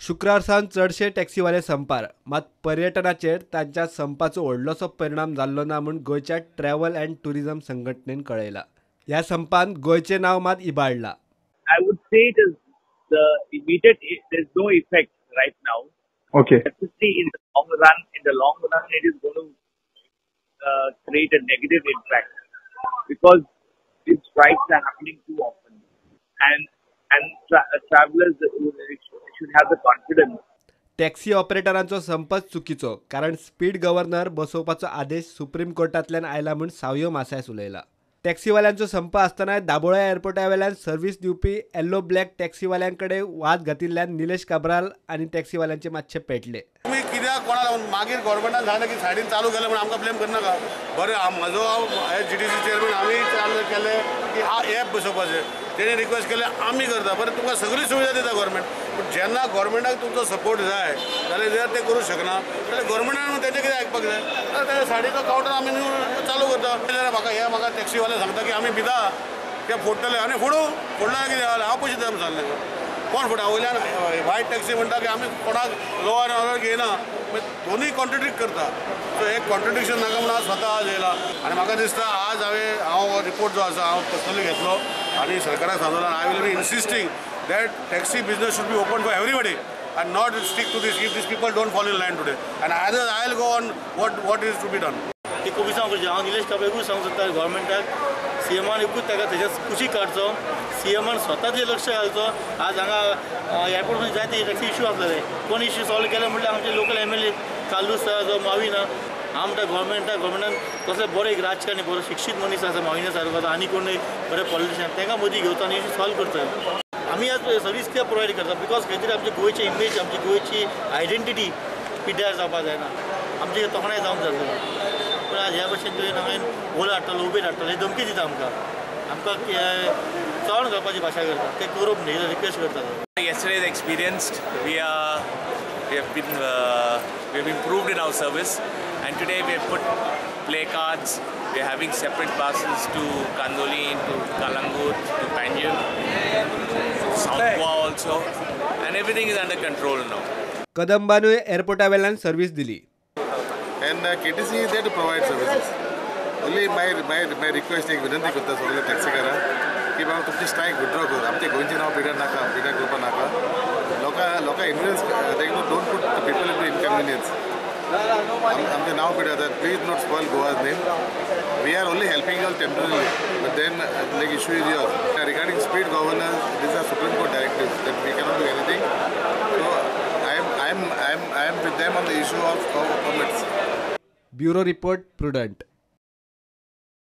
शुक्रार सावन चडशे टॅक्सीवाले संपार, मात पर्यटनाचेर तांच्या संपाचो व्हडलोसो परिणाम जाल्लो ना म्हूण गोंयच्या ट्रॅव्हल अँड टुरिझम संघटनेन कळयला. ह्या संपान गोंयचें नांव मात इबाडलां. I would say it is the immediate. There's no effect right now. Okay. Definitely in the long run, it is going to create a negative impact because these strikes are happening too often, and travelers should have the confidence. Taxi ऑपरेटरांचो संपच चुकीचो, कारण speed governor बसोवपाचो आदेश supreme कोर्टांतल्यान आयला म्हूण सावयो मासायस उलयला. टॅक्सीवाल्यांचो संप आसतना दाबोळ्या एअरपोर्टा वेल्यान सर्व्हिस दिवपी येल्लो ब्लॅक टॅक्सीवाल्यांकडे कडेन वाद घातिल्ल्यान निलेश काब्राल आनी टॅक्सीवाल्यांचे मातशे पेटले. तुम्ही कित्याक कोणाला मागीर गव्हर्मेंटान सांगलें की सायडीन चालू केलें म्हणून आमकां ब्लेम करनाका. बरें म्हजो GTC चेअरमॅन आमी चालू केलें की ॲप बसोवपाचें. तेणी रिक्वेस्ट केलें आमी करता. बरें तुमकां सगळी सुविधा दिता गव्हर्मेंट, पूण जेन्ना गव्हर्मेंटाक तुमचो सपोर्ट जाय जाल्यार जर ते करूंक शकना जाल्यार गव्हर्मेंटान तेजें कितें आयकपाक जाय. जाल्यार तेज्या सायडीचो कावंटर आमी चालू करता. जाल्यार म्हाका टॅक्सीवाले सांगता की आमी भिता ते फोडटले आनी फोडल्यार कितें जालें हांव पयशे दिता सांगलें. कोण फोडा वयल्यान व्हायट टॅक्सी म्हणटा की आमी कोणाक लो एंड ऑर्डर घेयना. दोनूय कॉन्ट्रडिक्ट करता. सो एक कॉन्ट्रडिक्शन नाका म्हणून हांव स्वता आज येयला आनी म्हाका दिसता आज हांव रिपोर्ट जो आसा हांव पर्सनली घेतलो आनी सरकाराक सांगलो. I will be insisting that taxi business should be open for everybody and not stick to this if these people don't fall in line today. And either I'll go on what is to be done. ती खूब सांगू हांव निलेश काब्रालूय सांगूंक सोदता गव्हर्मेंटाक CMान एकूच ताका तेज्या कुशी काडचो. CMान स्वता तेजेर लक्ष घालचो. आज हांगा एअरपोर्ट जायते टॅक्सी इश्यू आसलेले. कोण इश्यू सॉल्व केले म्हणल्यार आमचे लोकल MLA कालूस जो माविना हांव म्हणटा गव्हर्मेंटान कसले बरे एक राजकारणी बरो शिक्षीत मनीस आसा माविना सारको आनी कोण बरे पॉलिटिशियन तांकां मदीं घेवचो आनी इश्यू सॉल्व करचो. आमी आज सर्वीस कित्याक प्रोवायड करता बिकॉज खंय तरी आमची गोंयची इमेज आमची गोंयची आयडेंटिटी पिड्ड्यार जावपाक जायना. आमची तोखणाय जावंक जाय. पूण आज ह्या भशेन तुवें हांवें ओला हाडटलो उबेर हाडटलो धमकी दिता आमकां चवण घालपाची भाशा करता. ते करूंक न्ही रिक्वेस्ट करता. Yesterday's experienced, we have been improved in our service, and today we have put play cards. We are having separate buses to Kandoli, to Kalangut, to Panjim, South Goa also, and everything is under control now. कदंबानूय एअरपोर्टा वेल्यान service दिली. And KTC is there to provide services. Only my request एक विनंती करता सगळ्या टॅक्सीकारांक की बाबा तुमची strike withdraw कर. आमच्या गोंयचें नांव पिड्यार करपा नाका. लोकां influence don't put people in inconvenience. आमचें नांव पिड्यार जाता. Please not spoil Goa's name. We are only helping you all temporarily, but then the issue is yours. Regarding speed governance, these are Supreme Court directives that we cannot do anything. So I am with them on the issue of permits. Bureau report prudent.